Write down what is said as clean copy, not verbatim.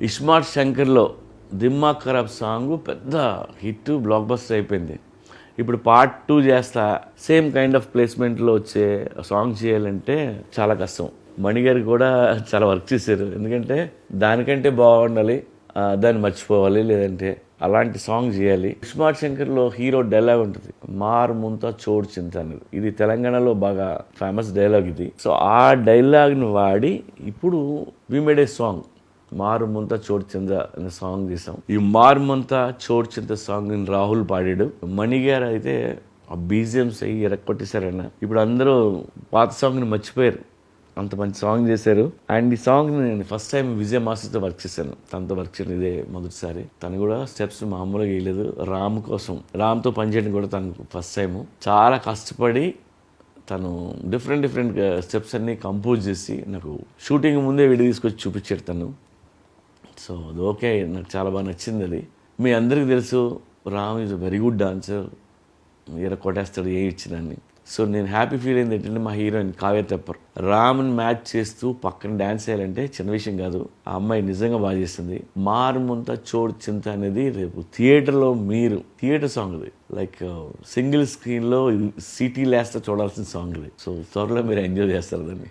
ఇస్మార్ట్ శంకర్లో దిమ్మాగ్ ఖరాబ్ సాంగ్ పెద్ద hit block buster అయిపోయింది. ఇప్పుడు పార్ట్ 2 చేస్తా సేమ్ కైండ్ ఆఫ్ ప్లేస్మెంట్లో వచ్చే సాంగ్ చేయాలంటే చాలా కష్టం. మణిగారు కూడా చాలా వర్క్ చేశారు. ఎందుకంటే దానికంటే బాగుండాలి, దాన్ని మర్చిపోవాలి, లేదంటే అలాంటి సాంగ్ చేయాలి. ఇస్మార్ట్ శంకర్లో హీరో డైలాగ్ ఉంటుంది, మార్ ముంతా చోడు చింత అనేది. ఇది తెలంగాణలో బాగా ఫేమస్ డైలాగ్ ఇది. సో ఆ డైలాగ్ని వాడి ఇప్పుడు వి మేడ్ ఏ సాంగ్ మారు ముంత చోటు చింత అనే సాంగ్ తీసాం. ఈ మారు ముంత చోటు చింత సాంగ్ రాహుల్ పాడాడు. మణిగారు అయితే ఆ బీజిఎంస్ అయ్యి ఎరక్కొట్టేశారన్న. ఇప్పుడు అందరూ పాత సాంగ్ని మర్చిపోయారు, అంత మంచి సాంగ్ చేశారు. అండ్ ఈ సాంగ్ నేను ఫస్ట్ టైం విజయ్ మాస్టర్తో వర్క్ చేశాను. తనతో వర్క్ చేయడం ఇదే మొదటిసారి. తను కూడా స్టెప్స్ మామూలుగా వేయలేదు. రామ్తో పనిచేయడం కూడా తనకు ఫస్ట్ టైం. చాలా కష్టపడి తను డిఫరెంట్ స్టెప్స్ అన్నీ కంపోజ్ చేసి నాకు షూటింగ్ ముందే వీడియో తీసుకొచ్చి చూపించాడు తను. సో అది ఓకే, నాకు చాలా బాగా నచ్చింది అది. మీ అందరికీ తెలుసు Ram is very good dancer, కొట్టేస్తాడు ఏ ఇచ్చినాన్ని. సో నేను హ్యాపీ ఫీల్ అయింది ఏంటంటే మా హీరోయిన్ కావ్య తెప్పర్ రామ్ని మ్యాచ్ చేస్తూ పక్కన డ్యాన్స్ చేయాలంటే చిన్న విషయం కాదు. ఆ అమ్మాయి నిజంగా బాగా చేస్తుంది. మారుముంత చోడు చింత అనేది రేపు థియేటర్లో మీరు థియేటర్ సాంగ్ ఇది, లైక్ సింగిల్ స్క్రీన్లో సిటీ లేస్తా చూడాల్సిన సాంగ్ ఇది. సో త్వరలో మీరు ఎంజాయ్ చేస్తారు దాన్ని.